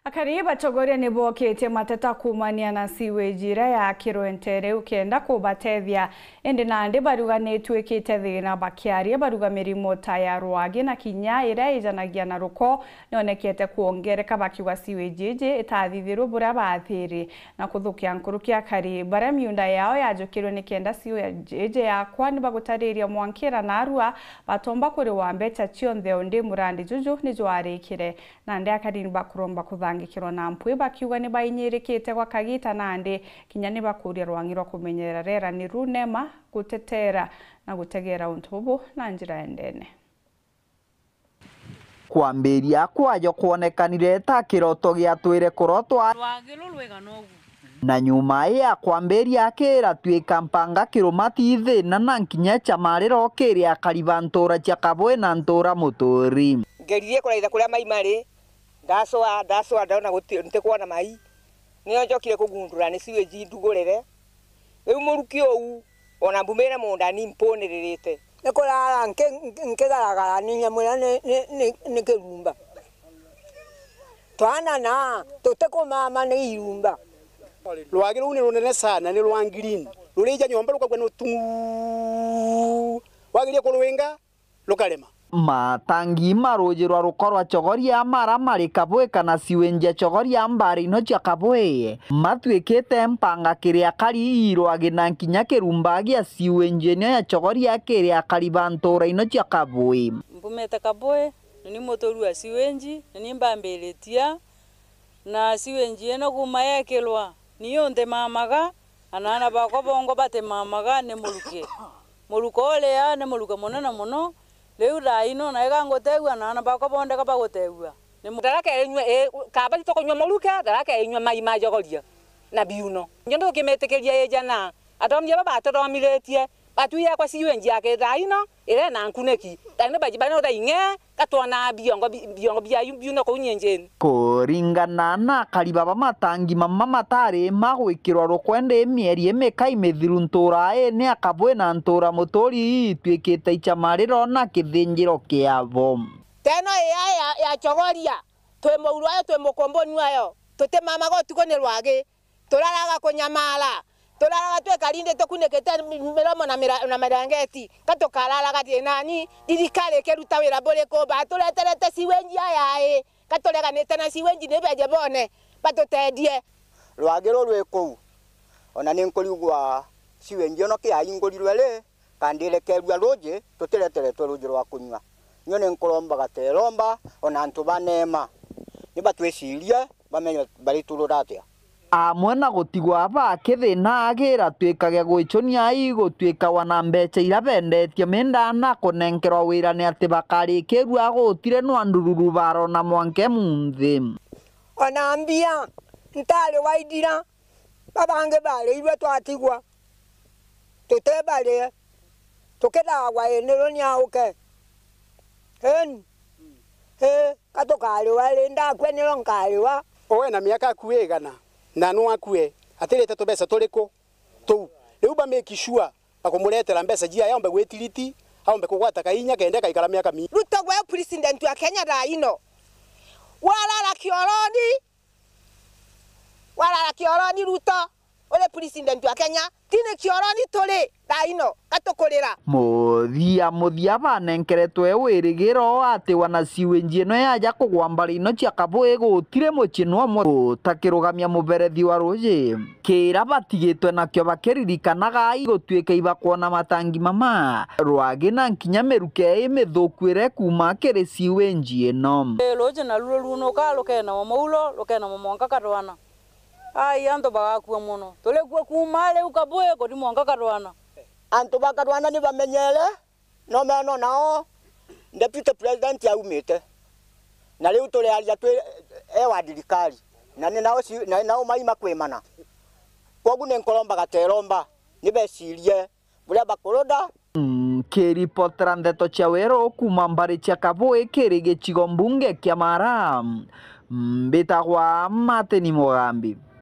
Akariba chogoria ni bokete mateta kumania na sewage ira ya Kirontere ukenda kubatethia ende nande baruga netwikite thina bakiaria baruga mirimo ta ya Rwagi na Kinya ira ijanagia na ruko nonekete kuongereka bakiuga sewage ije itathithirwo buria bathiri na kuthukia nkuruki akari bara miunda yao yajukirwo ni kenda sewage ije yakwa ni bagutariria mwankira na arua batomba kuri wambecha chionthe onde murandi juju ni jwarikire nande akari ni bakuromba kuthangikirwo na mpwi bakiuga ni bainyirikite kwa kagita nande Kinya ni bakuria rwangirwa kumenyera rera ni runema gutetera na gutegera untubu na njira endene kwambiria kwajo kuonekanire ta kiroto giatwire kurotwa Rwagiro rwega nogu na nyuma ya kwambiria kira twika mpanga kirumati thina na Kinya chamariro kiria karibantora chakabwe na ntora mutori ngeririe kuraitha kuria mai mari ndasoa ndaona guti kuona mai nio njokire kugundura ni sewage ndugurire riu muruki ou ona mbumire munda ni mponeririte nikurara nkigaragara ni nyamura ni kirumba twana na tutekumama ni irumba Rwagi runi runene sana ni rwa green rurija nyomba rukagwa nutu wagirie kurwenga rukarema matangi marujirwa rukorwa chogoria mara mari kabwe kana siwenja chogoria mbari no chakabwe matwikite mpanga kiria kari Rwagi na Kinya kirumba gia siwenje no ya chogoria kiria karibantora ino chakabwe mbumete kabwe ni motoru wa siwenji ni mbambeletia na siwenji eno kumayekilwa niyo nde mamaga anana bako bongo bate mamaga ne muruko ole ya ne muruko monana mono leu raino na egangotegwa nana bako bonde ka bagotegwa ni mutaraka enywa kaba tokonywa muruka daraka enywa mai majogoria na biuno nyondo kimetekeria ejana atomye baba todomiretie batuya kwa siwenji yake raino ire na nkuneki tane bajibana da inge katwana biongo bia biuno ko nyenjeni kuringana na karibaba matangi mama matari magwikirwa rukwende mieri emeka imethiru ntura ni akabwe na ntura mutori twikite ichamariro na kithinjiro kiavo teno ya chogoria twe mouru ayo twe mukomboni ayo tote mama go tuko ni Rwagi turaraga kunyamala turaraga twe karinde tokunekete miromo na marangeti katokarara gati nani dirikare keruta wira bole ko batureterete siwenji ayae katoreganete na siwenji ne beje bone batotedie Rwagiro rwekou ona ninkurigwa siwenji no kia ingurirwe le kandire kerwa roje tuteretere roje rwa kunywa nyone nkuromba gateromba ona antu banema nibatwecirie bamenye bari tururatia amwe na gutigwa bakithina agira twikage gwichonia igutwika wana mbecha ira bendetie menda na kunenkerwa wira ni ati bakarikirwa gutire no andururu baro na mwanke munthi ona ambia ntale waidira babange bale iwe twatigwa tutebale tukeda wa enero nya uke katokale wale ndakwenero nkaliwa owe na miaka kuegana na no akue atirete to besa toriko tu riu ba make sure bakumuretera mbesa jia yombe gwetiriti aombe kugwata kainya kende kaikara miaka mi Ruto gwe president wa Kenya raino wala kioroni Ruto ole president wa Kenya tine kioroni tole raino katokorera muthia banenkeretwe wirigiro ati wana siwenji no yaja kugwambara ino chakabwe gutire muchino mo takirugamia muberethi wa roje kira batigitwe nakyo bakiririkanaga igutwika ibakwona matangi mama Rwagi na Kinya meruke imithukwire kuma kiri siwenji ino roje na runo ka lokena maulo lokena monga katwana ai anto bagakua muno tole kwa kumale ukabwe ko di monga katwana antu bakarwana ni bamenyele no meno nao deputy president ya umete na leo tole alia twe ewa dirikali na ni nao mai makwemana kogu ne nkolomba gateromba ni besirie buria bakoroda kiripotera ndeto cia wero kuma mbari cia kabwe kiri gicigo mbunge kia Mara mbitagwa Mateni Mugambi.